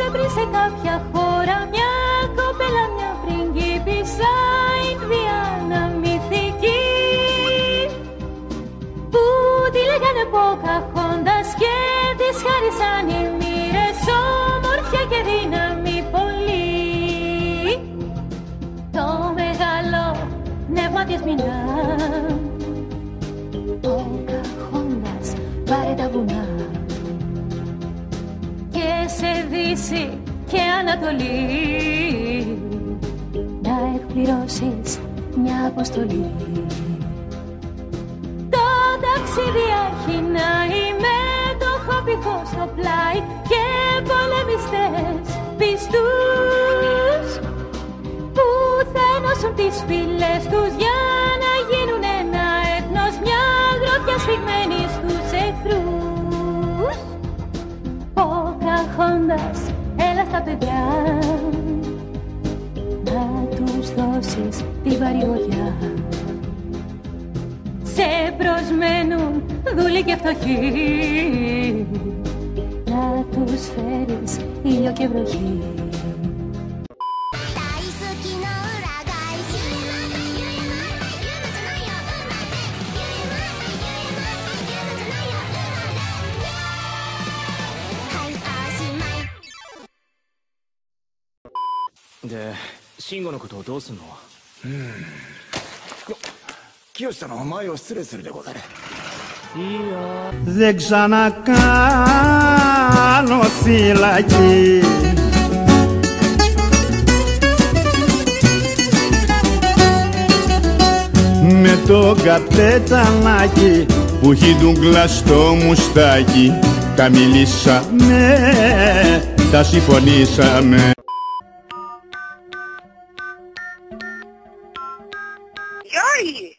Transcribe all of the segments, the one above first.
σε βρει σε κάποια χώρα μια κοπέλα, μια πριγκίπισσα Ινδιάνα μυθική, που τη λέγανε Ποκαχόντας και της χάρισαν οι μοίρες όμορφια και δύναμη πολύ. Το μεγάλο πνεύμα της μηνά, Ποκαχόντας πάρε τα βουνά και σε Δύση και Ανατολή να εκπληρώσεις μια αποστολή. Το ταξίδι αρχινάει με το χωπικό στο πλάι και πολεμιστές πιστούς που θα ενώσουν τις φυλές τους για να γίνουν ένα έθνος, μια γροπιά σφιγμένη στους εχθρούς. Ποκαχόντας, έλα στα παιδιά να τους δώσεις τη βαρυγωγιά. Σε προσμένουν δούλοι και φτωχοί, να τους φέρεις ήλιο και βροχή.で、慎吾のことをどうすんの？清下の前を失礼するでござる。いいよ。Δεν ξανακάνω φυλακή, με το καπετανάκι που έχει ντουγκλά στο μουστάκι. Τα μιλήσαμε, τα συμφωνήσαμε. Γιώργη!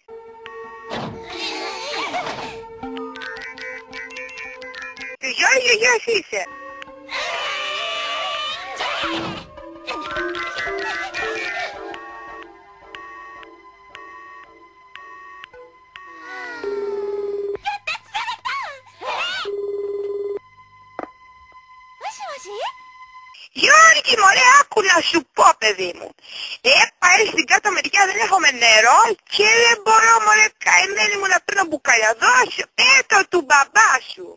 Γιώργη, γιος είσαι! Γιώργη, μωρέ, άκου να σου πω, παιδί μου. Πάει στην κάτω μεριά, δεν έχουμε νερό και δεν μπορώ, μωρέ, καημένη μου να παίρνω μπουκάλια. Δώσε, πέτω του μπαμπά σου.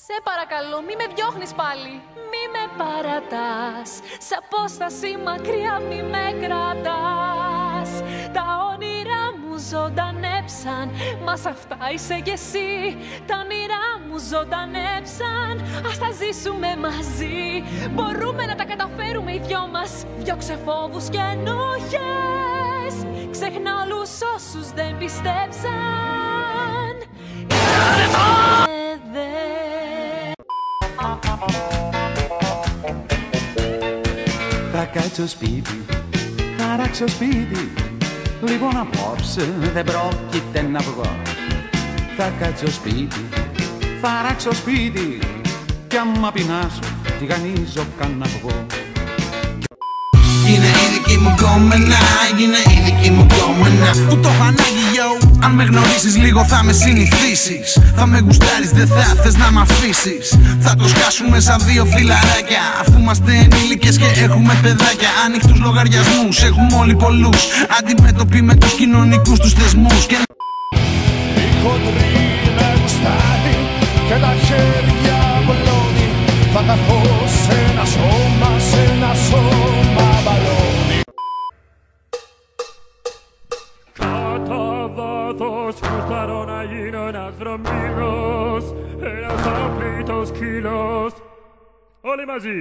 Σε παρακαλώ, μη με διώχνεις πάλι. Μη με παρατάς, σ' απόσταση μακριά μη με κρατάς. Τα όνειρά μου ζωντανέψαν, μα σ' αυτά είσαι κι εσύ. Τα όνειρά μου ζωντανέψαν, ας τα ζήσουμε μαζί. Μπορούμε να τα καταφέρουμε οι δυο μας. Διώξε φόβους και ενοχές, ξεχνά όλους όσους δεν πιστέψαν. Θα κάτσω σπίτι, θα ράξω σπίτι. Λοιπόν απόψε δεν πρόκειται να βγω. Θα κάτσω σπίτι, θα ράξω σπίτι. Κι άμα πεινάσω, τηγανίζω κανένα αυγό. Είναι η δική μου κόμενα, είναι η δική μου κόμενα. Που το χανάγει, yo. Αν με γνωρίσεις λίγο θα με συνηθίσεις. Θα με γουστάρεις, δεν θα θες να μ' αφήσεις. Θα το σκάσουμε σαν δύο φιλαράκια, αφού είμαστε ενήλικες και έχουμε παιδάκια. Ανοιχτούς λογαριασμούς, έχουμε όλοι πολλούς. Αντιμέτωποι με τους κοινωνικούς τους θεσμούς. Και... Η χοντρή με γουστάρει και τα χέρια μπλώνει. Θα καθώ σε ένα σώμα, σε ένα σώμα μπαλώνει. Κατά βάθος γουστάρω να γίνω ένας δρομήρος, ένας άπλητος σκύλος. Όλοι μαζί!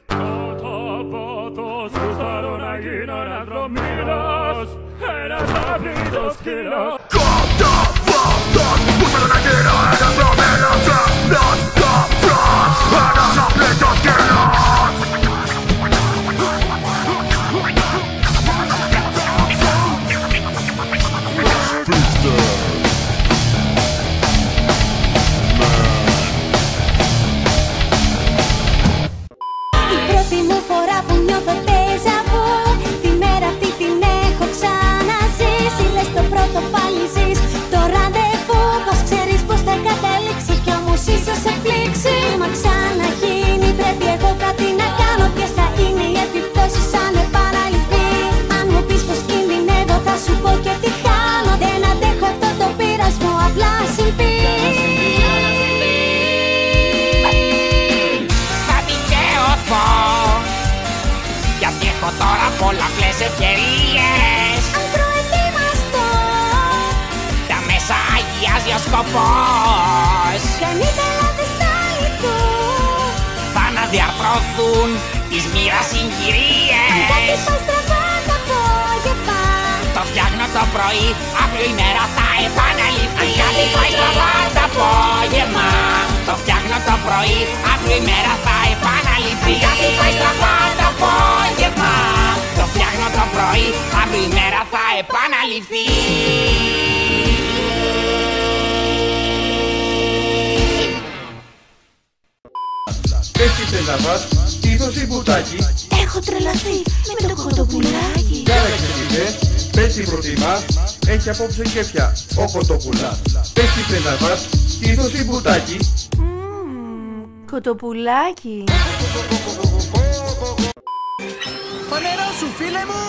Κατά βάθος γουστάρω να γίνω ένας δρομήρος, ένας άπλητος σκύλος. Κατά βάθος γουστάρω να γίνω ένας δρομήρος, ένας άπλητος σκύλος. Πρώτη μου φορά που νιώθω τεζαβού, τη μέρα αυτή την έχω ξαναζήσει. Λες το πρώτο πάλι ζεις το ραντεβού, πως ξέρεις πως θα καταλήξει κι όμως ίσως σε πλήξει. Μα ξαναγίνει πρέπει εγώ κάτι να κάνω. Ποιες θα είναι οι επιπτώσεις αν επαναληφθεί? Αν μου πεις πως κινδυνεύω θα σου πω και τι χάνω. Δεν αντέχω αυτό το πειρασμό, απλά συμβεί. Θα δικαιωθώ γιατί έχω τώρα πολλαπλές ευκαιρίες. Αν προετοιμαστώ, τα μέσα αγιάζει ο σκοπός. καλύτερα δεν θα λυθούν. Θα αναδιαρθρωθούν της μοίρας συγκυρίες. Αν κάτι πάει στραβά το απόγευμα, το φτιάχνω το πρωί, αύριο η μέρα θα επαναληφθεί. Αν κάτι πάει στραβά το απόγευμα, το φτιάχνω το πρωί, αύριο η μέρα θα επαναληφθεί. Αν κάτι πάει στραβά το απόγευμα, το φτιάχνω το πρωί, αύριο η μέρα θα επαναληφθεί. Πες τι θες να φας, ήθος ή μπουτάκι? έχω τρελαθεί με το κοτοπουλάκι. Κάλεξε τι θες, πες τι προτιμάς, έχει απόψε κέφια ο κοτοπουλάς. Πες τι θες να φας, ήθος ή μπουτάκι? Κοτοπουλάκι. Φανερό σου φίλε μου.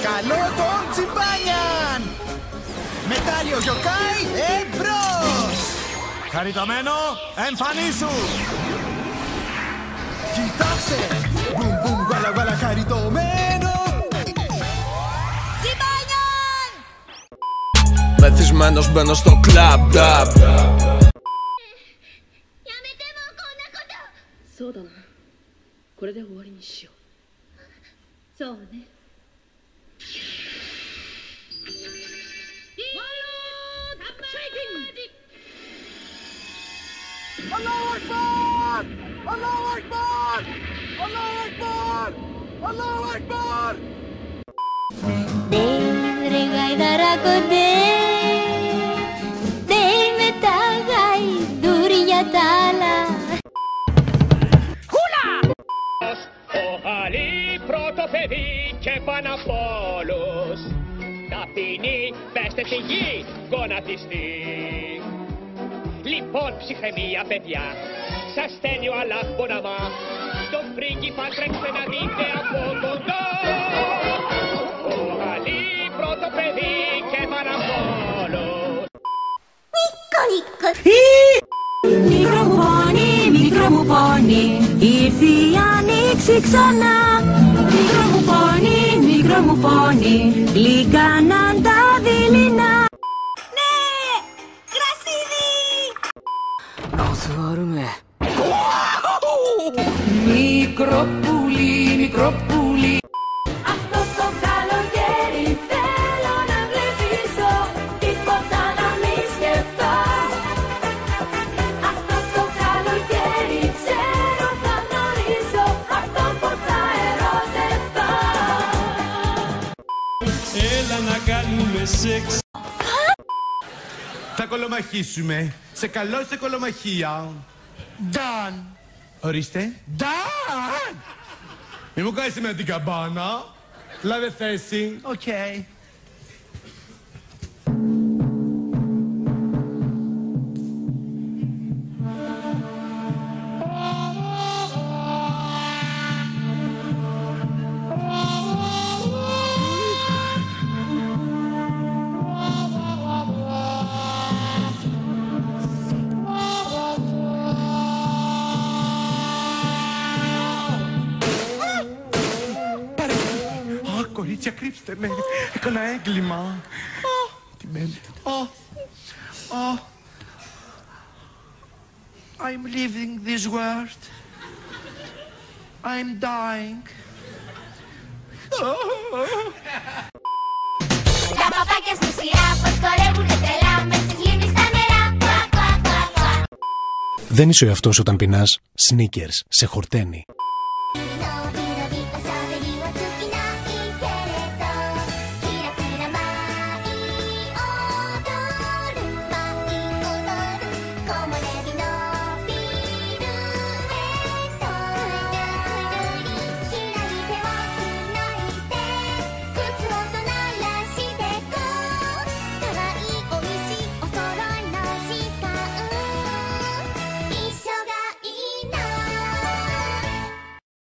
Καλό τον τσιμπάνιαν. Μετάλλιο γιοκάι, εμπρός. Χαριτωμένο, εμφανίσου. Κοιτάξτε, μπουμ μπουμ γουάλα γουάλα χαριτωμένο. Τσιμπάνιαν! Μεθυσμένος μπαίνω στο κλαμπ, νταμπ. やめてもうこんなこと。そうだな。これで終わりにしよう。そうね。Allahu Akbar! Allahu Akbar! Allahu Akbar! Allahu Akbar! Ρε γαϊδαράκονται, δεν με τα γαϊδούρια τα άλλα. Ο Αλή πρώτο παιδί και πάνω απ' όλους ταπεινή, πέστε στη γη, γονατιστή. Λοιπόν ψυχραιμία παιδιά, σας στέλνει ο Αλλάχ Μποναμά, τον πρίγκιπα τρέξτε να δείτε από κοντά. Ο Αλή πρώτο παιδί και πάνω απ' όλους. Μικρό μου πόνι, ήρθε η άνοιξη ξανά. Μικρό μου πόνι, λύκαναν τα δειλινά. Ναι, γρασίδι! Μικρό πουλί. Αυτό το καλοκαίρι θέλω να γλεντήσω, τίποτα να μη σκεφτώ. Αυτό το καλοκαίρι ξέρω θα γνωρίσω αυτό που θα ερωτευτώ. Έλα να κάνουμε σεξ. Θα κολομαχήσουμε. Σε καλώ σε κολομαχία. Done. Ορίστε. Done. Μη μου κάνεις με την καμπάνα. Λάβε θέση. Οκ. Κορίτσια, κρύψτε με. Έκανα έγκλημα. Τι μένετε. I'm leaving this world. I'm dying. Τα παπάκια στη σειρά πως κορεύουνε τρελά μες στις λίμνης στα νερά. Δεν είσαι ο εαυτός όταν πεινάς. Snickers σε χορταίνει.